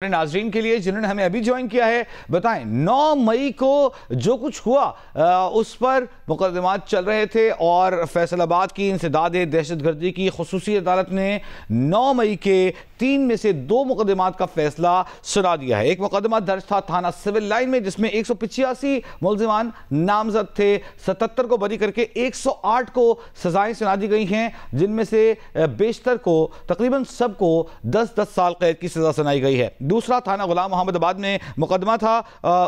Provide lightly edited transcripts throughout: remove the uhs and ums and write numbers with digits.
नाजरीन के लिए जिन्होंने हमें अभी ज्वाइन किया है, बताएं 9 मई को जो कुछ हुआ उस पर मुकदमात चल रहे थे और फैसलाबाद की इंसदाद दहशतगर्दी की खुसूसी अदालत ने 9 मई के 3 में से 2 मुकदमात का फैसला सुना दिया है। एक मुकदमा दर्ज था थाना सिविल लाइन में जिसमें 185 मुल्जिमान नामजद थे। 77 को बरी करके 108 को सजाएं सुना दी गई हैं, जिनमें से बेशतर को तकरीबन सबको 10-10 साल कैद की सजा सुनाई गई है। दूसरा थाना गुलाम मोहम्मदाबाद में मुकदमा था,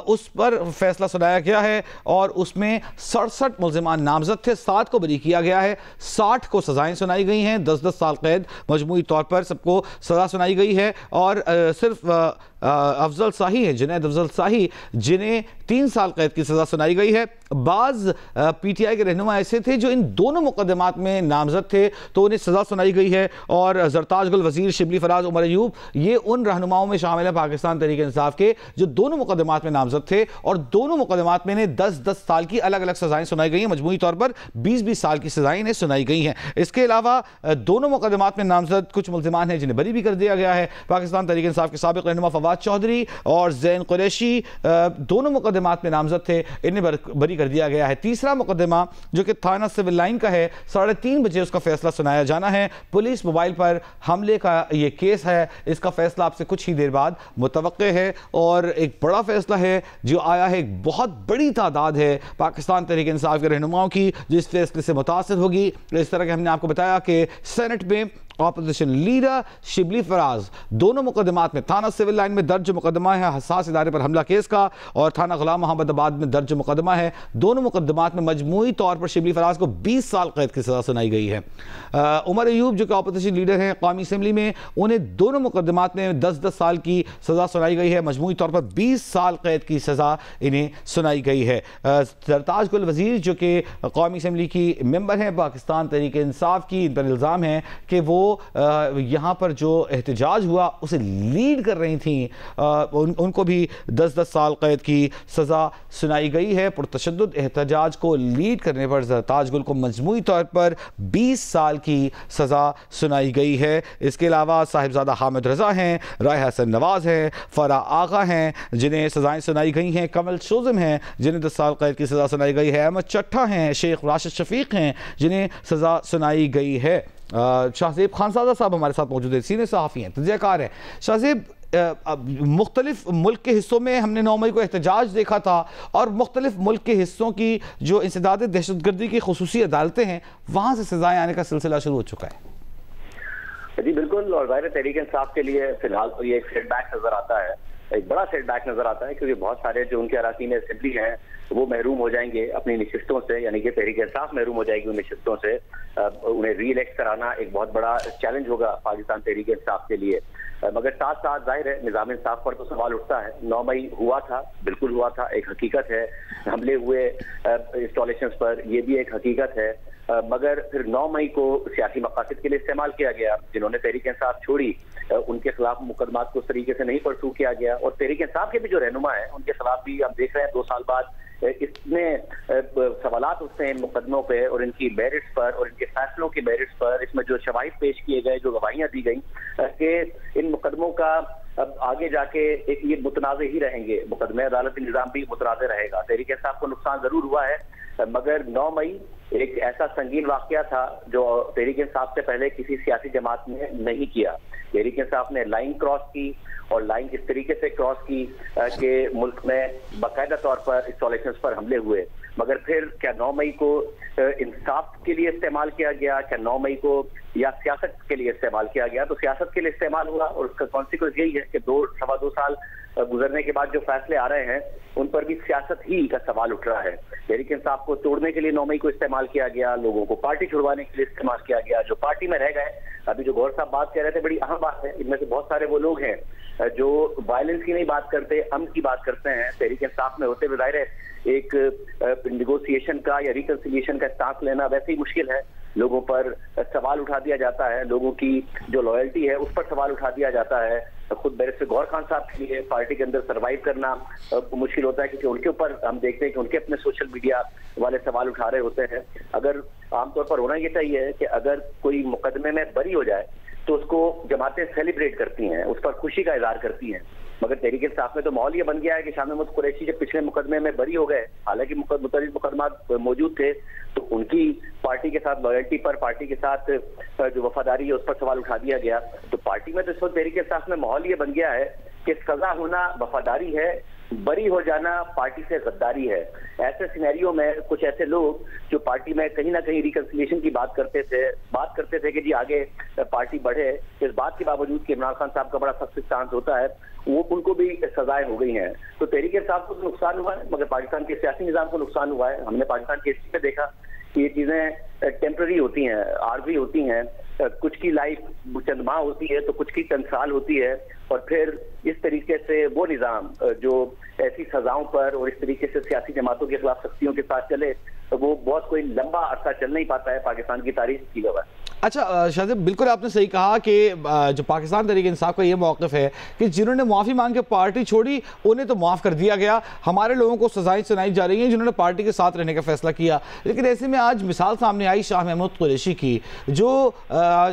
उस पर फैसला सुनाया गया है और उसमें 67 मुल्जिमान नामजद थे। 7 को बरी किया गया है, 60 को सजाएं सुनाई गई हैं, 10-10 साल कैद मजमूई तौर पर सबको सजा सुनाई गई है। और सिर्फ अफजल शाही है, जुनैद अफजल शाही, जिन्हें 3 साल कैद की सजा सुनाई गई है। बाज़ पीटीआई के रहनुमा ऐसे थे जो इन दोनों मुकदमात में नामजद थे तो उन्हें सजा सुनाई गई है। और जरताज गुल वजीर, शिबली फराज, उमर अयूब, ये उन रहनुमाओं में शामिल है पाकिस्तान तहरीक इंसाफ के जो दोनों मुकदमात में नामजद थे और दोनों मुकदमात में 10-10 साल की अलग अलग सजाएं सुनाई गई हैं। मजमूई तौर पर 20-20 साल की सजाएं इन्हें सुनाई गई हैं। इसके अलावा दोनों मुकदमात में नामजद कुछ मुल्जिमान हैं जिन्हें बरी भी कर दिया गया है। पाकिस्तान तहरीक इंसाफ के साबिक रहनुमा फवाद चौधरी और जैन कुरैशी दोनों मुकदमात में नामजद थे, इन्हें बरी कर दिया गया है। तीसरा मुकदमा जो कि थाना सिविल लाइन का है, 3:30 बजे उसका फैसला सुनाया जाना है। पुलिस मोबाइल पर हमले का यह केस है, इसका फैसला आपसे कुछ ही देर बाद मुतवक्के है। और एक बड़ा फैसला है जो आया है, एक बहुत बड़ी तादाद है पाकिस्तान तहरीक इंसाफ के रहनुमाओं की जो इस फैसले से मुतासिर होगी। इस तरह के हमने आपको बताया कि सेनेट में ऑपोजिशन लीडर शिबली फराज दोनों मुकदमात में, थाना सिविल लाइन में दर्ज मुकदमा है हसास इदारे पर हमला केस का और थाना गुलाम मोहम्मदाबाद में दर्ज मुकदमा है। दोनों मुकदमात में मजमूई तौर पर शिबली फराज को 20 साल कैद की सजा सुनाई गई है। उमर अयूब जो कि ऑपोजिशन लीडर हैं कौमी असम्बली में, उन्हें दोनों मुकदमात में 10-10 साल की सजा सुनाई गई है। मजमूई तौर पर 20 साल कैद की सजा इन्हें सुनाई गई है। जरताज गुल वजीर जो कि कौमी असम्बली की मेंबर हैं पाकिस्तान तहरीक इंसाफ की, इन पर इल्ज़ाम है कि वो यहाँ पर जो एहतजाज हुआ उसे लीड कर रही थी, उनको भी 10-10 साल कैद की सज़ा सुनाई गई है। पुरतशद्दुद एहतजाज को लीड करने पर जरताज गुल को मजमूई तौर पर 20 साल की सज़ा सुनाई गई है। इसके अलावा साहिबजादा हामिद रज़ा हैं, राय हसन नवाज हैं, फरा आगा हैं जिन्हें सज़ाएँ सुनाई गई हैं, कमल शोज़म हैं जिन्हें 10 साल कैद की सज़ा सुनाई गई है, अहमद चट्ठा हैं, शेख राशिद शफीक हैं जिन्हें सज़ा सुनाई गई है। शाहजेब खानसादा साहब हमारे साथ मौजूद है, सीनियर सहाफ़ी हैं, तजज़ियाकार हैं। शाहजेब, मुख्तलिफ मुल्क के हिस्सों में हमने 9 मई को एहतजाज देखा था और मुख्तलिफ मुल्क के हिस्सों की जो इंसदाद दहशतगर्दी की खुसूसी अदालतें हैं वहाँ से सजाएँ आने का सिलसिला शुरू हो चुका है। जी बिल्कुल, और ज़ाहिर तहरीक इंसाफ के लिए फिलहाल तो ये एक सेटबैक नजर आता है, एक बड़ा सेटबैक नजर आता है, क्योंकि बहुत सारे जो उनके अराकीन असेंबली हैं वो महरूम हो जाएंगे अपनी नशिस्तों से, यानी कि तहरीक इंसाफ महरूम हो जाएगी उन नशिस्तों से। उन्हें री इलेक्ट कराना एक बहुत बड़ा चैलेंज होगा पाकिस्तान तहरीक इंसाफ के लिए। मगर साथ साथ जाहिर है निज़ाम इंसाफ पर तो सवाल उठता है। 9 मई हुआ था, बिल्कुल हुआ था, एक हकीकत है। हमले हुए इंस्टॉलेशंस पर, यह भी एक हकीकत है। मगर फिर 9 मई को सियासी मकासद के लिए इस्तेमाल किया गया। जिन्होंने तहरीक इंसाफ छोड़ी उनके खिलाफ मुकदमात को उस तरीके से नहीं परसू किया गया और तहरीक इंसाफ के भी जो रहनुमा है उनके खिलाफ भी हम देख रहे हैं 2 साल बाद इतने सवालात उठते हैं इन मुकदमों पे और इनकी मेरिट्स पर और इनके फैसलों की मेरिट्स पर। इसमें जो शवाहिद पेश किए गए, जो गवाहियां दी गई कि इन मुकदमों का अब आगे जाके एक ये मुतनाज़े ही रहेंगे, मुकदमे अदालती निज़ाम भी मुतनाज़े रहेगा। तहरीक इंसाफ को नुकसान जरूर हुआ है, मगर 9 मई एक ऐसा संगीन वाकया था जो तहरीक इंसाफ से पहले किसी सियासी जमात ने नहीं किया। तहरीक इंसाफ ने लाइन क्रॉस की और लाइन इस तरीके से क्रॉस की कि मुल्क में बाकायदा तौर पर इंस्टॉलेशंस पर हमले हुए। मगर फिर क्या 9 मई को इंसाफ के लिए इस्तेमाल किया गया, क्या 9 मई को या सियासत के लिए इस्तेमाल किया गया? तो सियासत के लिए इस्तेमाल हुआ और उसका कॉन्सिक्वेंस यही है कि 2-2.25 साल गुजरने के बाद जो फैसले आ रहे हैं उन पर भी सियासत ही का सवाल उठ रहा है। तहरीक इंसाफ को तोड़ने के लिए 9 मई को इस्तेमाल किया गया, लोगों को पार्टी छुड़वाने के लिए इस्तेमाल किया गया। जो पार्टी में रह गए, अभी जो गौर साहब बात कह रहे थे, बड़ी अहम बात है। इनमें से बहुत सारे वो लोग हैं जो वायलेंस की नहीं बात करते, अमन की बात करते हैं। तहरीक इंसाफ में होते हुए जाहिर है एक निगोसिएशन का या रिकंसिलिएशन का स्टांस लेना वैसे ही मुश्किल है। लोगों पर सवाल उठा दिया जाता है, लोगों की जो लॉयल्टी है उस पर सवाल उठा दिया जाता है। खुद बैरिस्टर गौर खान साहब के लिए पार्टी के अंदर सरवाइव करना मुश्किल होता है, क्योंकि उनके ऊपर हम देखते हैं कि उनके अपने सोशल मीडिया वाले सवाल उठा रहे होते हैं। अगर आमतौर पर होना यह चाहिए कि अगर कोई मुकदमे में बरी हो जाए तो उसको जमातें सेलिब्रेट करती हैं, उस पर खुशी का इजहार करती हैं। मगर तहरीक इंसाफ में तो माहौल ये बन गया है कि शाह महमूद कुरैशी जब पिछले मुकदमे में बरी हो गए, हालांकि मुतअद्दिद मुकदमात मौजूद थे, तो उनकी पार्टी के साथ लॉयल्टी पर, पार्टी के साथ जो वफादारी है उस पर सवाल उठा दिया गया। तो पार्टी में तो इस वक्त तहरीक इंसाफ में माहौल ये बन गया है कि सजा होना वफादारी है, बरी हो जाना पार्टी से गद्दारी है। ऐसे सिनेरियो में कुछ ऐसे लोग जो पार्टी में कहीं ना कहीं रिकंसिलिएशन की बात करते थे कि जी आगे पार्टी बढ़े, इस बात के बावजूद कि इमरान खान साहब का बड़ा सख्त स्टांस होता है, वो उनको भी सजाएं हो गई हैं। तो तहरीक इंसाफ को तो नुकसान हुआ है, मगर पाकिस्तान के सियासी निजाम को नुकसान हुआ है। हमने पाकिस्तान की हिस्ट्री में देखा कि ये चीजें टेम्पररी होती हैं, आर्जी होती हैं, कुछ की लाइफ चंद माह होती है तो कुछ की चंद साल होती है, और फिर इस तरीके से वो निजाम जो ऐसी सजाओं पर और इस तरीके से सियासी जमातों के खिलाफ सख्तियों के साथ चले, तो वो बहुत कोई लंबा अरसा चल नहीं पाता है। पाकिस्तान की तारीख की गवाह। अच्छा शाहजेब, बिल्कुल आपने सही कहा कि जो पाकिस्तान तहरीक इंसाफ का ये मौक़िफ़ है कि जिन्होंने माफ़ी मांग के पार्टी छोड़ी उन्हें तो माफ़ कर दिया गया, हमारे लोगों को सजाएं सुनाई जा रही हैं जिन्होंने पार्टी के साथ रहने का फैसला किया। लेकिन ऐसे में आज मिसाल सामने आई शाह महमूद कुरैशी की, जो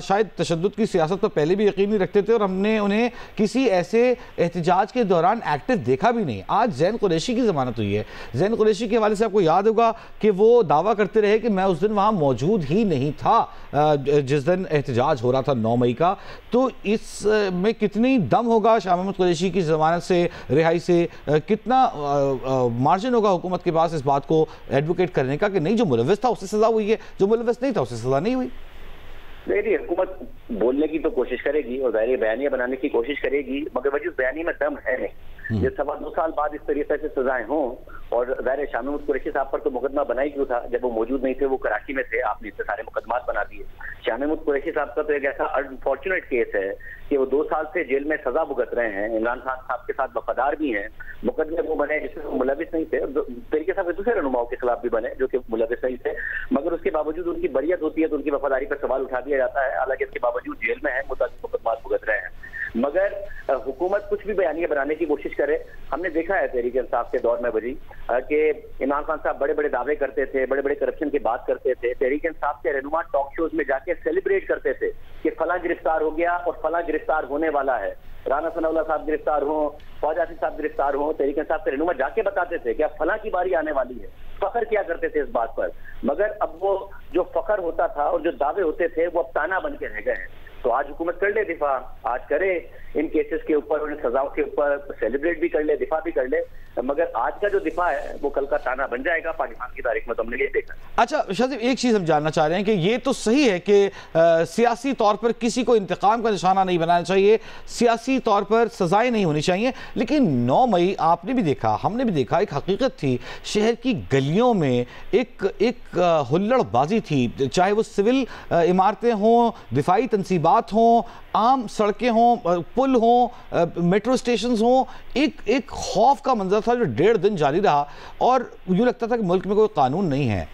शायद तशद्दुद की सियासत पर पहले भी यकीन नहीं रखते थे और हमने उन्हें किसी ऐसे एहतजाज के दौरान एक्टिव देखा भी नहीं। आज ज़ैन कुरैशी की ज़मानत हुई है। ज़ैन कुरैशी के हवाले से आपको याद होगा कि वो दावा करते रहे कि मैं उस दिन वहाँ मौजूद ही नहीं था जिस दिन एहतजाज हो रहा था 9 मई का। तो इस में कितनी दम होगा शाह महमूद कुरैशी की ज़मानत से, रिहाई से, कितना मार्जिन होगा हुकूमत के पास इस बात को एडवोकेट करने का कि नहीं जो मुलव्विस था उससे सज़ा हुई है, जो मुलव्विस नहीं था उससे सज़ा नहीं हुई? नहीं, हुकूमत बोलने की तो कोशिश करेगी और ज़ाहिर बयानिया बनाने की कोशिश करेगी, मगर वजह बयानी में दम है नहीं। ये 2.25 साल बाद इस तरीके से सजाएं हों, और ज़ाहिर शाह महमूद कुरैशी साहब पर तो मुकदमा बना ही क्यों था जब वो मौजूद नहीं थे, वो कराची में थे, आपने इतने सारे मुकदमात बना दिए। शाह महमूद कुरैशी साहब का तो एक ऐसा अनफॉर्चुनेट केस है कि वो 2 साल से जेल में सजा भुगत रहे हैं, इमरान खान साहब के साथ वफादार भी हैं, मुकदमे वो बने जिसमें मुलविस नहीं थे, तरीके साहब दूसरे रहनुमाओं के खिलाफ भी बने जो कि मुलविस नहीं थे, मगर उसके बावजूद उनकी बरियत होती है तो उनकी वफादारी पर सवाल उठा दिया जाता है। हालांकि इसके बावजूद जेल में है, मुताबिक मुकदमात भुगत रहे हैं, मगर हुकूमत कुछ भी बयानिया बनाने की कोशिश करे। हमने देखा है तहरीक इंसाफ के दौर में वजी कि इमरान खान साहब बड़े बड़े दावे करते थे, बड़े बड़े करप्शन की बात करते थे, तहरीक इंसाफ के रहनुमा टॉक शोज में जाके सेलिब्रेट करते थे कि फला गिरफ्तार हो गया और फला गिरफ्तार होने वाला है, राना सनाउल्लाह साहब गिरफ्तार हो, फौज आसिफ साहब गिरफ्तार हो, तहरीक इंसाफ के रहनुमा जाके बताते थे कि अब फला की बारी आने वाली है। फखर किया करते थे इस बात पर, मगर अब वो जो फखर होता था और जो दावे होते थे वो अब ताना बन के रह गए हैं। तो आज हुकूमत कर ले दिफा, आज करे इन केसेस के ऊपर और इन सजाओं के ऊपर, सेलिब्रेट भी कर ले, दिफा भी कर ले, मगर आज का जो दिफा है वो कल का ताना बन जाएगा। पाकिस्तान की तारीख में तो हमने ये देखा। अच्छा शाहजेब, एक चीज़ हम जानना चाह रहे हैं कि ये तो सही है कि सियासी तौर पर किसी को इंतकाम का निशाना नहीं बनाना चाहिए, सियासी तौर पर सजाएं नहीं होनी चाहिए, लेकिन 9 मई आपने भी देखा, हमने भी देखा, एक हकीकत थी, शहर की गलियों में एक हुल्लड़बाजी थी, चाहे वो सिविल इमारतें हों, दिफाई तनसीबात हों, आम सड़कें हों, पुल हों, मेट्रो स्टेशन हों, एक खौफ का मंजर था जो 1.5 दिन जारी रहा और यूँ लगता था कि मुल्क में कोई कानून नहीं है।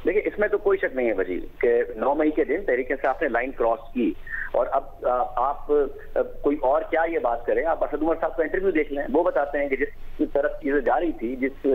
देखिए, इसमें तो कोई शक नहीं है वजी कि 9 मई के दिन तहरीक इंसाफ ने लाइन क्रॉस की, और अब आप कोई और क्या ये बात करें, आप असद उमर साहब का इंटरव्यू देख लें, वो बताते हैं कि जिस तरफ चीजें जा रही थी, जिस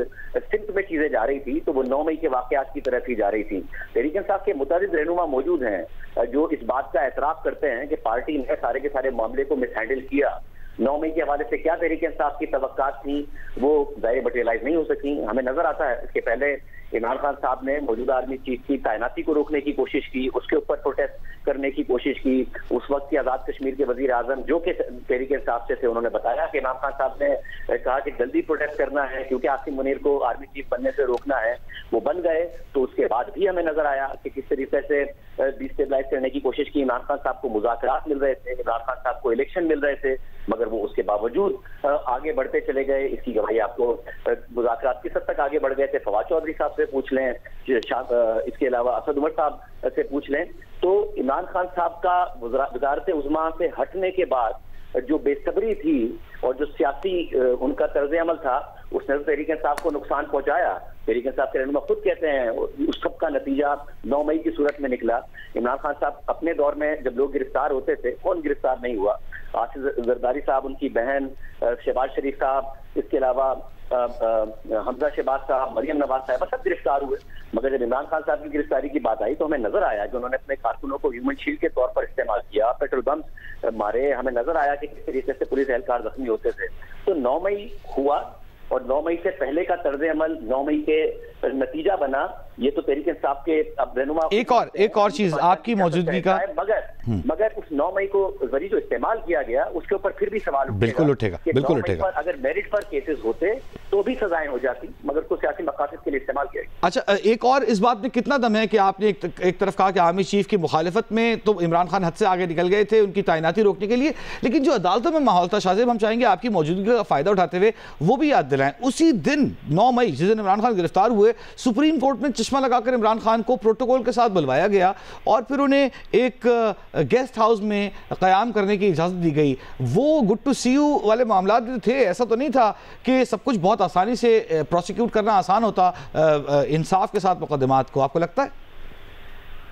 सिम्त में चीजें जा रही थी, तो वो 9 मई के वाकयात की तरफ ही जा रही थी। तहरीक इंसाफ के मुतादिद रहनुमा मौजूद हैं जो इस बात का एतराफ करते हैं कि पार्टी ने सारे के सारे मामले को मिसहैंडल किया। 9 मई के हवाले से क्या तहरीक इंसाफ की तवक्कात थी वो ज़ाहिर मटेरियलाइज नहीं हो सकी। हमें नजर आता है इसके पहले इमरान खान साहब ने मौजूदा आर्मी चीफ की तैनाती को रोकने की कोशिश की, उसके ऊपर प्रोटेस्ट करने की कोशिश की। उस वक्त के आज़ाद कश्मीर के वजीर आजम जो कि तहरीक इंसाफ से थे, उन्होंने बताया कि इमरान खान साहब ने कहा कि जल्दी प्रोटेस्ट करना है क्योंकि आसिम मुनीर को आर्मी चीफ बनने से रोकना है। वो बन गए, तो उसके बाद भी हमें नजर आया कि किस तरीके से डिस्टेबलाइज करने की कोशिश की। इमरान खान साहब को मुज़ाकरात मिल रहे थे, इमरान खान साहब को इलेक्शन मिल रहे थे, मगर वो उसके बावजूद आगे बढ़ते चले गए। इसकी गवाही आपको मुज़ाकरात किस हद तक आगे बढ़ गए थे फवाद चौधरी साहब से पूछ लें, इसके अलावा असद उमर साहब से पूछ लें। तो इमरान खान साहब का वज़ारत उज़्मा से हटने के बाद जो बेसब्री थी और जो सियासी उनका तर्ज अमल था, उसने तो तहरीक इंसाफ को नुकसान पहुंचाया। तहरीक इंसाफ के रहनुमा खुद कहते हैं उस सब का नतीजा 9 मई की सूरत में निकला। इमरान खान साहब अपने दौर में जब लोग गिरफ्तार होते थे, कौन गिरफ्तार नहीं हुआ? आसिफ जरदारी साहब, उनकी बहन शहबाज शरीफ साहब, इसके अलावा हमजा शहबाज साहब, मरियम नवाज साहब सब गिरफ्तार हुए। मगर जब इमरान खान साहब की गिरफ्तारी की बात आई तो हमें नजर आया कि उन्होंने अपने कारकुनों को ह्यूमन शील्ड के तौर पर इस्तेमाल किया, पेट्रोल बम मारे। हमें नजर आया कि किस तरीके से पुलिस एहलकार जख्मी होते थे। तो 9 मई हुआ और 9 मई से पहले का तर्ज अमल 9 मई के नतीजा बना। ये तो तहरीक इंसाफ के अब रहनुमा एक और चीज आपकी मौजूदगी का, मगर उस 9 मई को जरिए जो इस्तेमाल किया गया उसके ऊपर फिर भी सवाल बिल्कुल उठेगा। अगर मेरिट पर केसेस होते तो भी सजाएं हो जाती, मगर को सियासी मकासद के लिए इस्तेमाल किया गया। अच्छा, एक और इस बात में कितना दम है कि आपने एक तरफ कहा कि आर्मी चीफ की मुखालिफत में तो इमरान खान हद से आगे निकल गए थे उनकी तैनाती रोकने के लिए, लेकिन जो अदालतों में माहौल था शाहजेब, हम चाहेंगे आपकी मौजूदगी का फायदा उठाते हुए वो भी याद दिलाएं। उसी दिन 9 मई जिस दिन इमरान खान गिरफ्तार हुए, सुप्रीम कोर्ट में चश्मा लगाकर इमरान खान को प्रोटोकॉल के साथ बुलवाया गया और फिर उन्हें एक गेस्ट हाउस में क़याम करने की इजाज़त दी गई। वो गुड टू सी यू वाले मामला थे, ऐसा तो नहीं था कि सब कुछ बहुत आसानी से प्रोसिक्यूट करना आसान होता इंसाफ के साथ मुकदमात को, आपको लगता है?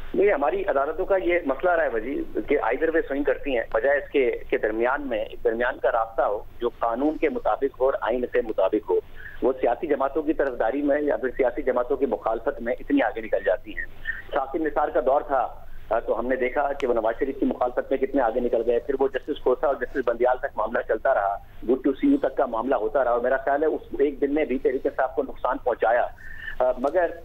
नहीं, हमारी अदालतों का ये मसला रहा है वजी कि आइदर वे स्विंग करती हैं, बजाय इसके के दरमियान में एक दरमियान का रास्ता हो जो कानून के मुताबिक हो और आइन के मुताबिक हो। वो सियासी जमातों की तरफदारी में या फिर सियासी जमातों की मुखालफत में इतनी आगे निकल जाती हैं। साकिब निसार का दौर था तो हमने देखा कि वो नवाज शरीफ की मुखालफत में कितने आगे निकल गए। फिर वो जस्टिस खोसा और जस्टिस बंदियाल तक मामला चलता रहा, गुड टू सी यू तक का मामला होता रहा और मेरा ख्याल है उस एक दिन में भी तहरीक इंसाफ को नुकसान पहुंचाया। मगर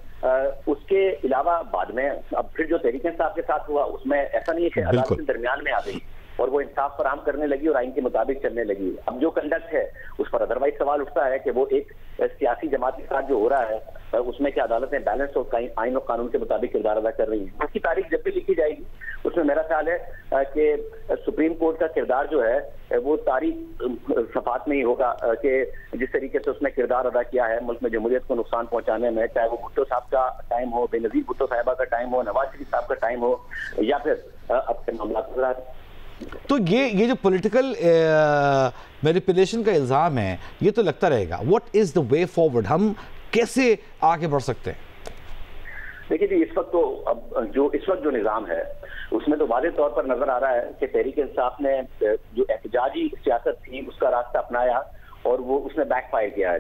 उसके अलावा बाद में अब फिर जो तहरीक इंसाफ के साथ हुआ उसमें ऐसा नहीं है कि अदालत के दरमियान में आ गई और वो इंसाफ फराहम करने लगी और आइन के मुताबिक चलने लगी। अब जो कंडक्ट है उस पर अदरवाइज सवाल उठता है कि वो एक सियासी जमात के साथ जो हो रहा है उसमें क्या अदालतें बैलेंस और आइन और कानून के मुताबिक किरदार अदा कर रही है। उसकी तारीख जब भी लिखी जाएगी उसमें मेरा ख्याल है कि सुप्रीम कोर्ट का किरदार जो है वो तारीख सफात में ही होगा कि जिस तरीके से उसने किरदार अदा किया है मुल्क में जमहूरियत को नुकसान पहुंचाने में, चाहे वो भुट्टो साहब का टाइम हो, बेनजीर भुट्टो साहिबा का टाइम हो, नवाज शरीफ साहब का टाइम हो या फिर अब के मामला। तो ये जो पॉलिटिकल मैनिपुलेशन का इल्ज़ाम है ये तो लगता रहेगा। What is the way forward, हम कैसे आगे बढ़ सकते हैं? देखिए जी, इस वक्त जो निज़ाम है उसमें तो वाज़ेह तौर पर नजर आ रहा है कि तहरीक इंसाफ ने जो एहतजाजी सियासत थी उसका रास्ता अपनाया और वो उसने बैकफायर किया है।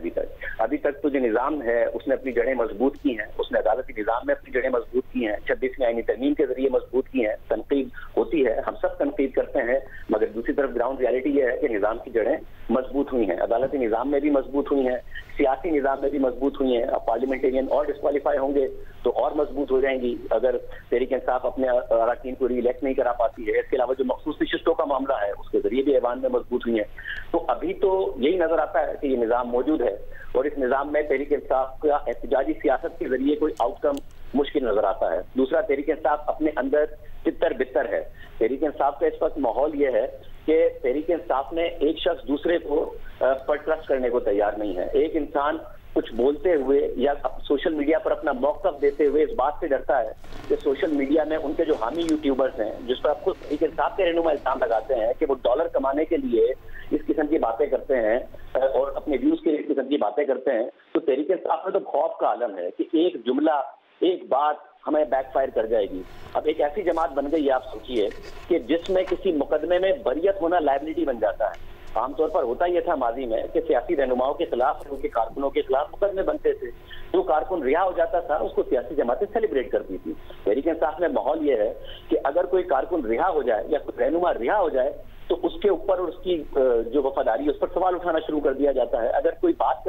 अभी तक तो जो निज़ाम है उसने अपनी जड़ें मजबूत की हैं, उसने अदालती निज़ाम में अपनी जड़ें मजबूत की हैं, 26वीं आईनी तरमीम के जरिए मजबूत की हैं। तनकीद होती है, हम सब तनकीद करते हैं, मगर दूसरी तरफ ग्राउंड रियलिटी ये है कि निज़ाम की जड़ें मजबूत हुई हैं, अदालती निज़ाम में भी मजबूत हुई हैं, सियासी निज़ाम में भी मजबूत हुई हैं। अब पार्लियामेंटेरियन और डिस्क्वालीफाई होंगे तो और मजबूत हो जाएंगी अगर तहरीक इंसाफ अपने अरकान को री-इलेक्ट नहीं करा पाती है। इसके अलावा जो मखसूस नशिस्तों का मामला है उसके जरिए भी ऐवान में मजबूत हुई है। तो अभी तो यही नजर आता है कि ये निज़ाम मौजूद है और इस निज़ाम में तहरीक इंसाफ का एहतजाजी सियासत के जरिए कोई आउटकम मुश्किल नजर आता है। दूसरा, तहरीक इंसाफ अपने अंदर तितर बितर है। तहरीक इंसाफ का इस वक्त माहौल ये है कि तहरीक इंसाफ में एक शख्स दूसरे को पर ट्रस्ट करने को तैयार नहीं है। एक इंसान कुछ बोलते हुए या सोशल मीडिया पर अपना मौक़िफ़ देते हुए इस बात से डरता है कि सोशल मीडिया में उनके जो हामी यूट्यूबर्स हैं जिस पर आपको तहरीक इंसाफ के रहनुमा इल्जाम लगाते हैं कि वो डॉलर कमाने के लिए इस किस्म की बातें करते हैं और अपने व्यूज के लिए इस किस्म की बातें करते हैं, तो तहरीक इंसाफ में तो खौफ का आलम है कि एक जुमला, एक बात हमें बैकफायर कर जाएगी। अब एक ऐसी जमात बन गई है, आप सोचिए कि जिसमें किसी मुकदमे में बरियत होना लायबिलिटी बन जाता है। आमतौर पर होता यह था माजी में कि सियासी रहनुमाओं के खिलाफ, उनके कारकुनों के खिलाफ मुकदमे बनते थे, जो कारकुन रिहा हो जाता था उसको सियासी जमातें सेलिब्रेट करती थी। तहरीक इंसाफ में माहौल यह है कि अगर कोई कारकुन रिहा हो जाए या कोई रहनुमा रिहा हो जाए तो उसके ऊपर और उसकी जो वफादारी है उस पर सवाल उठाना शुरू कर दिया जाता है। अगर कोई बात